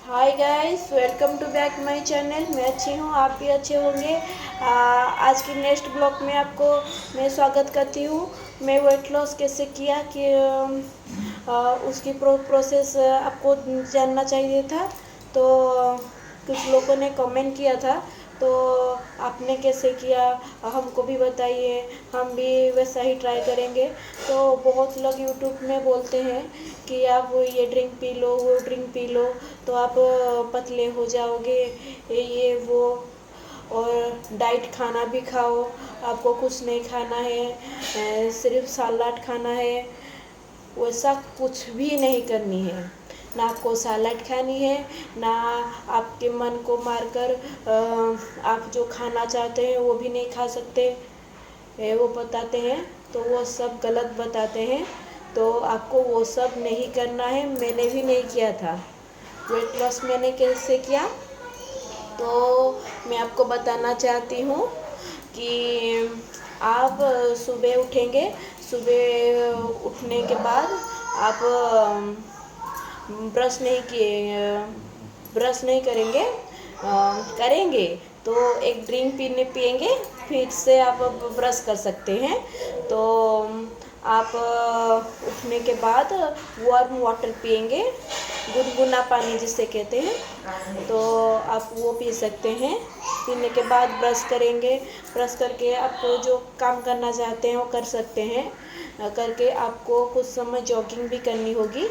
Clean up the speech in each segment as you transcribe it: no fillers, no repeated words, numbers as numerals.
Hi guys, welcome to back my channel. मैं अच्छी हूँ, आप भी अच्छे होंगे। आज की नेक्स्ट ब्लॉग में आपको मैं स्वागत करती हूँ। मैं वेट लॉस कैसे किया कि उसकी प्रोसेस आपको जानना चाहिए था। तो कुछ लोगों ने कमेंट किया था, तो आपने कैसे किया हमको भी बताइए, हम भी वैसा ही ट्राई करेंगे। तो बहुत लोग यूट्यूब में बोलते हैं कि आप ये ड्रिंक पी लो, वो ड्रिंक पी लो, तो आप पतले हो जाओगे, ये वो। और डाइट खाना भी खाओ, आपको कुछ नहीं खाना है, सिर्फ सलाद खाना है। वैसा कुछ भी नहीं करनी है, ना आपको सलाद खानी है, ना आपके मन को मारकर आप जो खाना चाहते हैं वो भी नहीं खा सकते। वो बताते हैं तो वो सब गलत बताते हैं। तो आपको वो सब नहीं करना है। मैंने भी नहीं किया था। वेट लॉस मैंने कैसे किया, तो मैं आपको बताना चाहती हूँ कि आप सुबह उठेंगे। सुबह उठने के बाद आप ब्रश नहीं किए ब्रश नहीं करेंगे, करेंगे तो एक ड्रिंक पिएंगे, फिर से आप ब्रश कर सकते हैं। तो आप उठने के बाद वार्म वाटर पिएंगे, गुनगुना पानी जिसे कहते हैं, तो आप वो पी सकते हैं। पीने के बाद ब्रश करेंगे। ब्रश करके आप जो काम करना चाहते हैं वो कर सकते हैं। करके आपको कुछ समय जॉगिंग भी करनी होगी।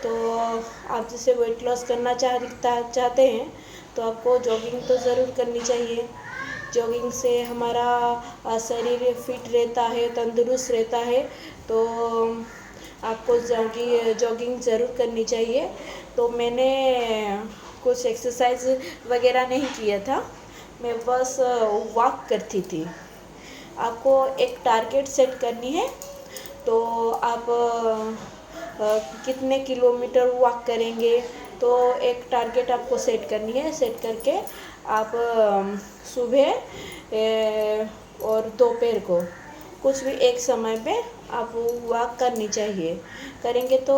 तो आप जैसे वेट लॉस करना चाहते हैं तो आपको जॉगिंग तो ज़रूर करनी चाहिए। जॉगिंग से हमारा शरीर फिट रहता है, तंदुरुस्त रहता है। तो आपको जॉगिंग ज़रूर करनी चाहिए। तो मैंने कुछ एक्सरसाइज वगैरह नहीं किया था, मैं बस वॉक करती थी। आपको एक टारगेट सेट करनी है। तो आप कितने किलोमीटर वॉक करेंगे, तो एक टारगेट आपको सेट करनी है। सेट करके आप सुबह और दोपहर को कुछ भी एक समय पे आप वॉक करनी चाहिए। करेंगे तो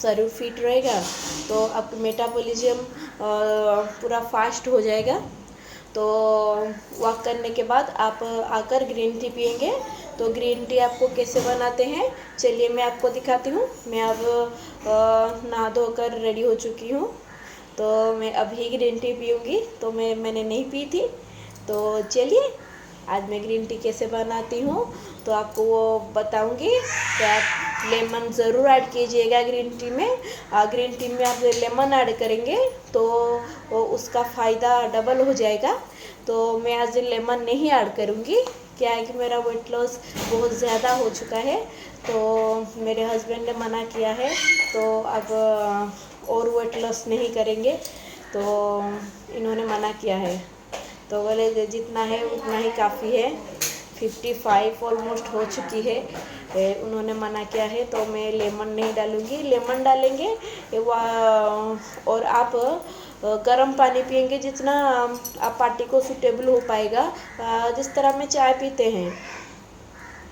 शरीर फिट रहेगा, तो आपका मेटाबॉलिज्म पूरा फास्ट हो जाएगा। तो वॉक करने के बाद आप आकर ग्रीन टी पियेंगे। तो ग्रीन टी आपको कैसे बनाते हैं, चलिए मैं आपको दिखाती हूँ। मैं अब नहा धोकर रेडी हो चुकी हूँ, तो मैं अभी ग्रीन टी पीऊँगी। तो मैंने नहीं पी थी, तो चलिए आज मैं ग्रीन टी कैसे बनाती हूँ तो आपको वो बताऊँगी। तो आप लेमन ज़रूर ऐड कीजिएगा ग्रीन टी में। ग्रीन टी में आप लेमन ऐड करेंगे तो उसका फ़ायदा डबल हो जाएगा। तो मैं आज लेमन नहीं ऐड करूँगी, क्या है कि मेरा वेट लॉस बहुत ज़्यादा हो चुका है। तो मेरे हस्बैंड ने मना किया है, तो अब और वेट लॉस नहीं करेंगे, तो इन्होंने मना किया है। तो बोले जितना है उतना ही काफ़ी है, 55 ऑलमोस्ट हो चुकी है। उन्होंने मना किया है, तो मैं लेमन नहीं डालूँगी। लेमन डालेंगे और आप गर्म पानी पियेंगे, जितना आप पार्टी को सूटेबल हो पाएगा। जिस तरह में चाय पीते हैं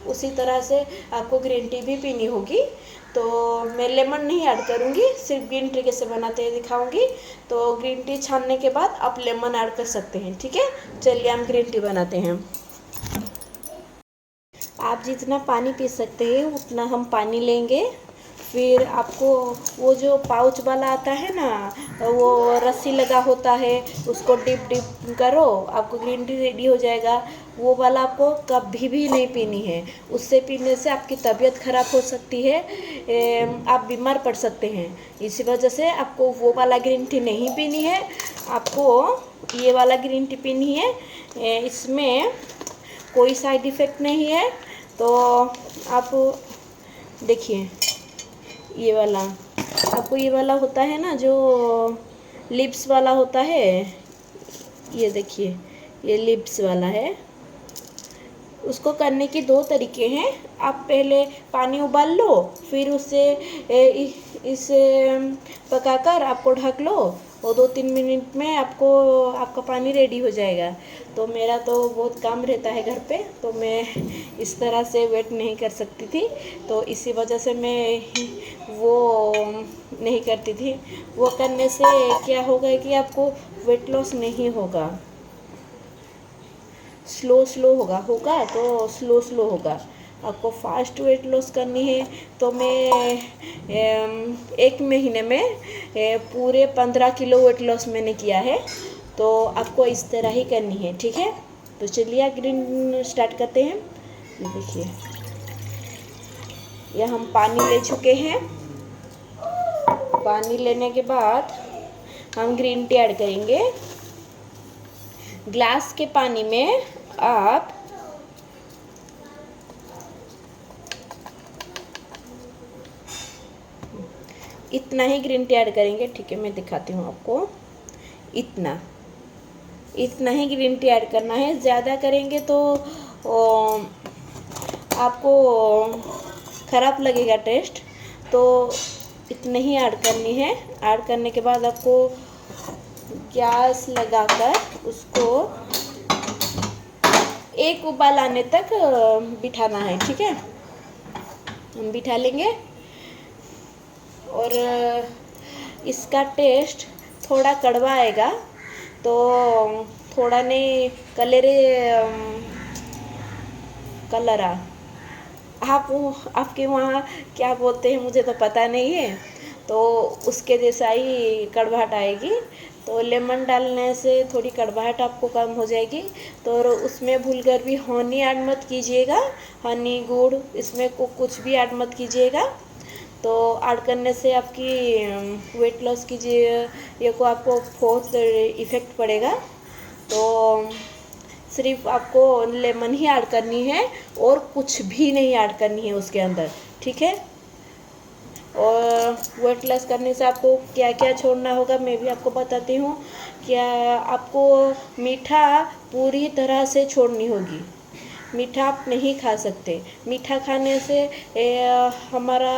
उसी तरह से आपको ग्रीन टी भी पीनी होगी। तो मैं लेमन नहीं ऐड करूँगी, सिर्फ ग्रीन टी कैसे बनाते हैं दिखाऊंगी। तो ग्रीन टी छानने के बाद आप लेमन ऐड कर सकते हैं, ठीक है। चलिए हम ग्रीन टी बनाते हैं। आप जितना पानी पी सकते हैं उतना हम पानी लेंगे। फिर आपको वो जो पाउच वाला आता है ना, वो रस्सी लगा होता है, उसको डिप डिप करो, आपको ग्रीन टी रेडी हो जाएगा। वो वाला आपको कभी भी नहीं पीनी है, उससे पीने से आपकी तबीयत खराब हो सकती है, आप बीमार पड़ सकते हैं। इसी वजह से आपको वो वाला ग्रीन टी नहीं पीनी है, आपको ये वाला ग्रीन टी पीनी है। इसमें कोई साइड इफ़ेक्ट नहीं है। तो आप देखिए, ये वाला आपको ये वाला होता है ना, जो लिप्स वाला होता है, ये देखिए, ये लिप्स वाला है। उसको करने के दो तरीके हैं। आप पहले पानी उबाल लो, फिर उससे इसे पकाकर आपको ढक लो और 2-3 मिनट में आपका पानी रेडी हो जाएगा। तो मेरा तो बहुत काम रहता है घर पे, तो मैं इस तरह से वेट नहीं कर सकती थी, तो इसी वजह से मैं वो नहीं करती थी। वो करने से क्या होगा कि आपको वेट लॉस नहीं होगा, स्लो होगा तो स्लो होगा। आपको फास्ट वेट लॉस करनी है तो मैं 1 महीने में पूरे 15 किलो वेट लॉस मैंने किया है। तो आपको इस तरह ही करनी है, ठीक है। तो चलिए ग्रीन स्टार्ट करते हैं। ये देखिए, यह हम पानी ले चुके हैं। पानी लेने के बाद हम ग्रीन टी ऐड करेंगे। ग्लास के पानी में आप इतना ही ग्रीन टी ऐड करेंगे, ठीक है। मैं दिखाती हूँ आपको, इतना ही ग्रीन टी ऐड करना है। ज़्यादा करेंगे तो आपको ख़राब लगेगा टेस्ट, तो इतने ही ऐड करनी है। ऐड करने के बाद आपको गैस लगाकर उसको एक उबाल आने तक बिठाना है, ठीक है। हम बिठा लेंगे और इसका टेस्ट थोड़ा कड़वा आएगा, तो थोड़ा नहीं कलरा आपके वहाँ क्या बोलते हैं मुझे तो पता नहीं है, तो उसके जैसा ही कड़वाहट आएगी। तो लेमन डालने से थोड़ी कड़वाहट आपको कम हो जाएगी। तो उसमें भूलकर भी हनी ऐड मत कीजिएगा, हनी गुड़ इसमें कुछ भी ऐड मत कीजिएगा। तो ऐड करने से आपकी वेट लॉस ये को आपको बहुत इफ़ेक्ट पड़ेगा। तो सिर्फ आपको लेमन ही ऐड करनी है और कुछ भी नहीं ऐड करनी है उसके अंदर, ठीक है। और वेट लॉस करने से आपको क्या क्या छोड़ना होगा मैं भी आपको बताती हूँ। क्या आपको मीठा पूरी तरह से छोड़नी होगी। मीठा आप नहीं खा सकते। मीठा खाने से हमारा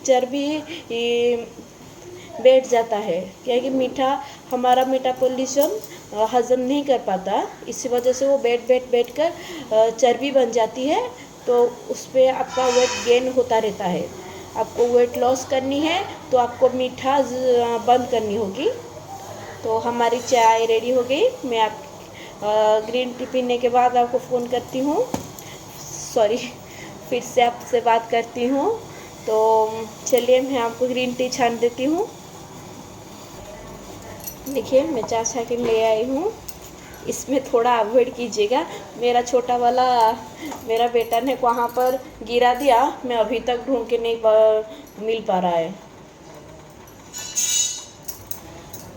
चर्बी बैठ जाता है, क्योंकि मीठा हमारा मेटाबॉलिज्म हजम नहीं कर पाता, इसी वजह से वो बैठ कर चर्बी बन जाती है। तो उस पर आपका वेट गेन होता रहता है। आपको वेट लॉस करनी है तो आपको मीठा बंद करनी होगी। तो हमारी चाय रेडी हो गई। मैं आप ग्रीन टी पीने के बाद आपको फ़ोन करती हूँ, सॉरी फिर से आपसे बात करती हूँ। तो चलिए मैं आपको ग्रीन टी छान देती हूँ। देखिए मैं चाय छा के ले आई हूँ। इसमें थोड़ा अवॉइड कीजिएगा। मेरा छोटा वाला मेरा बेटा ने वहाँ पर गिरा दिया, मैं अभी तक ढूंढ के नहीं मिल पा रहा है।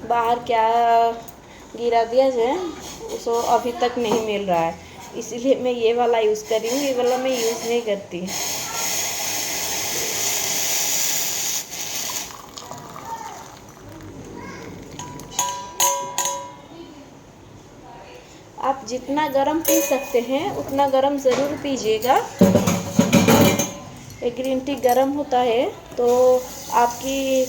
बाहर क्या गिरा दिया जाए उसको अभी तक नहीं मिल रहा है, इसीलिए मैं ये वाला यूज़ कर रही हूँ। ये वाला मैं यूज़ नहीं करती। आप जितना गर्म पी सकते हैं उतना गर्म ज़रूर पीजिएगा। एक ग्रीन टी गर्म होता है तो आपकी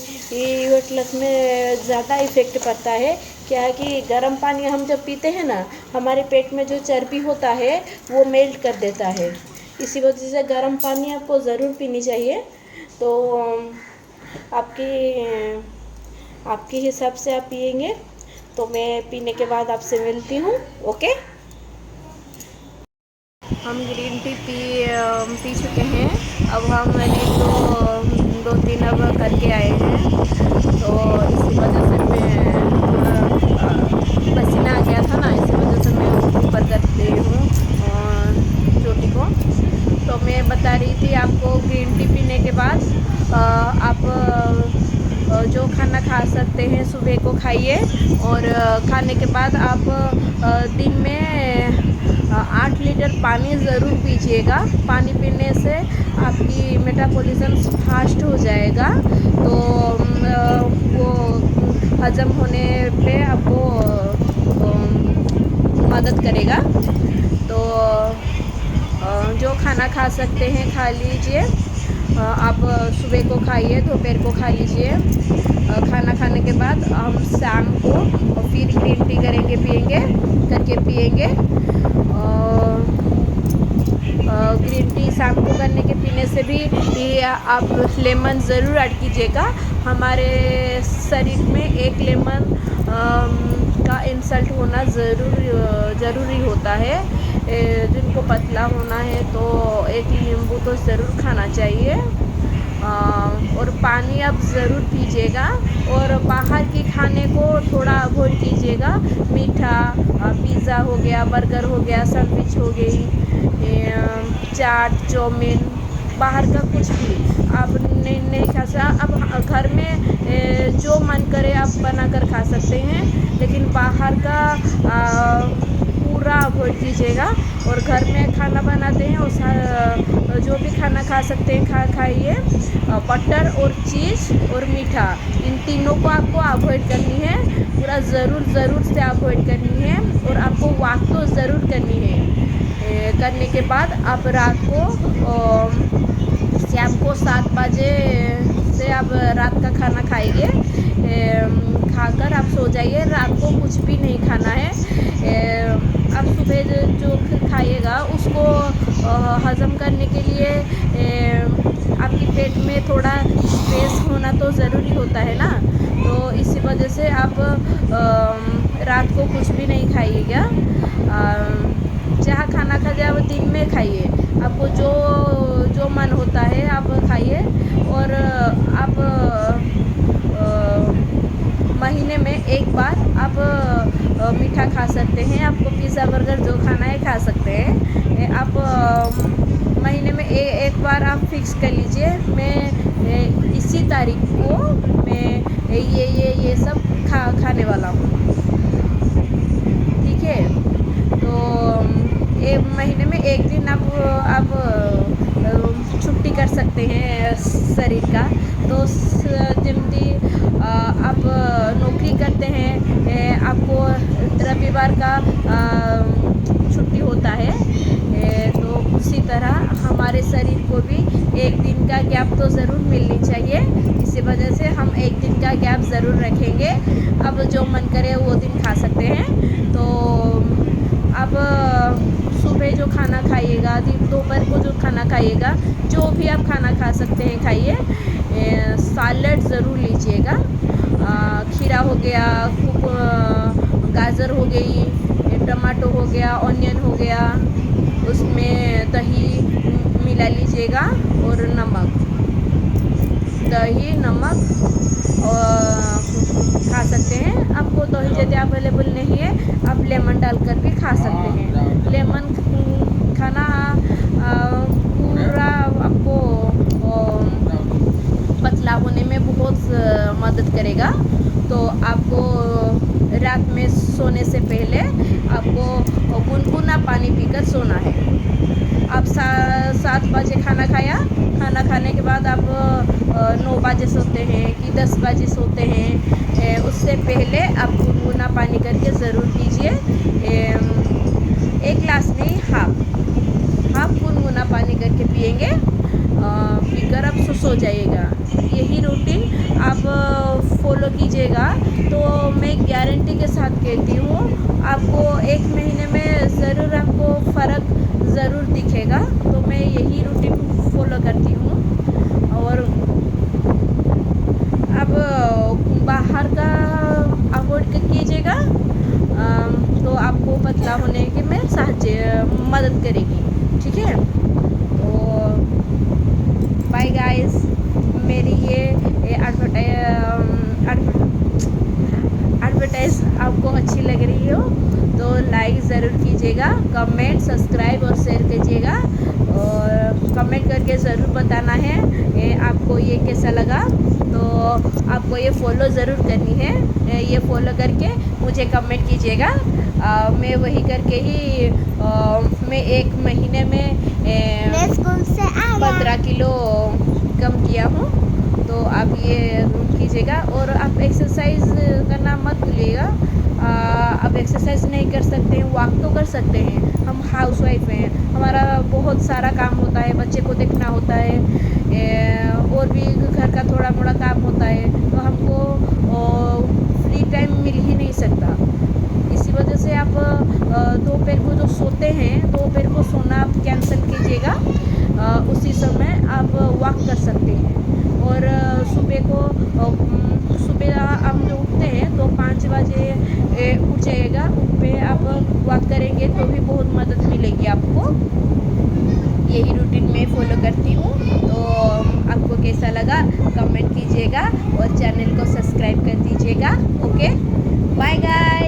वेट लॉस में ज़्यादा इफ़ेक्ट पड़ता है। क्या है कि गर्म पानी हम जब पीते हैं ना, हमारे पेट में जो चर्बी होता है वो मेल्ट कर देता है। इसी वजह से गर्म पानी आपको ज़रूर पीनी चाहिए। तो आपके हिसाब से आप पिएंगे। तो मैं पीने के बाद आपसे मिलती हूँ, ओके। हम ग्रीन टी पी चुके हैं। अब हम मैंने दो तीन अब करके आए हैं, तो इसी वजह से मैं पसीना आ गया था ना, इसी वजह से मैं ऊपर करती हूँ चोटी को। तो मैं बता रही थी आपको, ग्रीन टी पीने के बाद आप जो खाना खा सकते हैं सुबह को खाइए, और खाने के बाद आप दिन में 8 लीटर पानी ज़रूर पीजिएगा। पानी पीने से आपकी मेटाबॉलिज्म फास्ट हो जाएगा, तो वो हजम होने पे आपको मदद करेगा। तो खाना खा सकते हैं, खा लीजिए। आप सुबह को खाइए, दोपहर को खा लीजिए। खाना खाने के बाद हम शाम को फिर ग्रीन टी करके पिएंगे। ग्रीन टी शाम को करने के पीने से भी ये आप लेमन ज़रूर ऐड कीजिएगा। हमारे शरीर में एक लेमन का इंसल्ट होना ज़रूरी होता है। जिनको पतला होना है तो एक नींबू तो ज़रूर खाना चाहिए। और पानी आप ज़रूर पीजिएगा। और बाहर के खाने को थोड़ा अवॉइड कीजिएगा। मीठा, पिज़्ज़ा हो गया, बर्गर हो गया, सैंडविच हो गई, चाट, चाउमीन, बाहर का कुछ भी आप नहीं खा सकते। अब घर में जो मन करे आप बना कर खा सकते हैं, लेकिन बाहर का पूरा अवॉइड कीजिएगा। और घर में खाना बनाते हैं उस जो भी खाना खा सकते हैं खाइए। बटर और चीज़ और मीठा, इन तीनों को आपको अवॉइड करनी है, पूरा ज़रूर से अवॉइड करनी है। और आपको वॉक तो ज़रूर करनी है। करने के बाद आप रात को शाम को 7 बजे से आप रात का खाना खाइए। खाकर आप सो जाइए। रात को कुछ भी नहीं खाना है। आप सुबह जो खाइएगा उसको हज़म करने के लिए आपकी पेट में थोड़ा स्पेस होना तो ज़रूरी होता है ना। तो इसी वजह से आप रात को कुछ भी नहीं खाइएगा। जहाँ खाना खा जाए वो दिन में खाइए। आपको जो मन होता है आप खाइए। और आप महीने में एक बार आप मीठा खा सकते हैं। आपको पिज़्ज़ा, बर्गर जो खाना है खा सकते हैं। आप महीने में एक बार आप फिक्स कर लीजिए, मैं इसी तारीख को मैं ये सब खाने वाला हूँ। ठीक है, तो एक महीने में एक दिन आप छुट्टी कर सकते हैं शरीर का। तो जिनकी आप नौकरी करते हैं, आपको रविवार का छुट्टी होता है। तो उसी तरह हमारे शरीर को भी एक दिन का गैप तो ज़रूर मिलनी चाहिए। इसी वजह से हम एक दिन का गैप ज़रूर रखेंगे। अब जो मन करे वो दिन खा सकते हैं। तो अब सुबह जो खाना खाइएगा, दोपहर को जो खाना खाइएगा, जो भी आप खाना खा सकते हैं खाइए। सैलड ज़रूर लीजिएगा। खीरा हो गया, गाजर हो गई, टमाटो हो गया, ऑनियन हो गया, उसमें दही मिला लीजिएगा और नमक, दही नमक खा सकते हैं। आपको दही यदि अवेलेबल नहीं है आप लेमन डालकर भी खा सकते हैं। लेमन खाना पूरा आपको पतला होने में बहुत मदद करेगा। तो आपको रात में सोने से पहले आपको गुनगुना पानी पीकर सोना है। आप 7 बजे खाना खाने के बाद आप 9 बजे सोते हैं कि 10 बजे सोते हैं, उससे पहले आप गुनगुना पानी करके ज़रूर पीजिए। 1 गिलास नहीं, हाफ गुनगुना पानी करके पिएंगे। पीकर आप सो जाइएगा। यही रूटीन आप फॉलो कीजिएगा तो मैं गारंटी के साथ कहती हूँ आपको 1 महीने में ज़रूर आपको फ़र्क ज़रूर दिखेगा। तो मैं यही रूटीन फॉलो करती हूँ। और अब बाहर का अवॉइड कीजिएगा तो आपको पतला होने के में मदद करेगी। ठीक है, तो बाय गाइस। मेरी ये एडवर्टाइज आपको अच्छी लग रही हो तो लाइक ज़रूर कीजिएगा, कमेंट, सब्सक्राइब और शेयर कीजिएगा। और कमेंट करके ज़रूर बताना है आपको ये कैसा लगा। तो आपको ये फॉलो ज़रूर करनी है। ये फॉलो करके मुझे कमेंट कीजिएगा। मैं वही करके ही मैं 1 महीने में 15 किलो कम किया हूँ। तो आप ये कीजिएगा और आप एक्सरसाइज करना मत भूलिएगा। आप एक्सरसाइज नहीं कर सकते हैं, वॉक तो कर सकते हैं। हम हाउस वाइफ हैं, हमारा बहुत सारा काम होता है, बच्चे को देखना होता है, और भी घर का थोड़ा मोड़ा काम होता है, तो हमको फ्री टाइम मिल ही नहीं सकता। इसी वजह से आप दोपहर को जो सोते हैं, दोपहर को सोना आप कैंसिल कीजिएगा। उसी समय आप वॉक कर सकते हैं। और सुबह हम जो उठते हैं तो 5 बजे उठ जाइएगा, उठ पे आप वॉक करेंगे तो भी बहुत मदद मिलेगी आपको। यही रूटीन मैं फॉलो करती हूँ। तो आपको कैसा लगा कमेंट कीजिएगा और चैनल को सब्सक्राइब कर दीजिएगा। Okay, bye guys.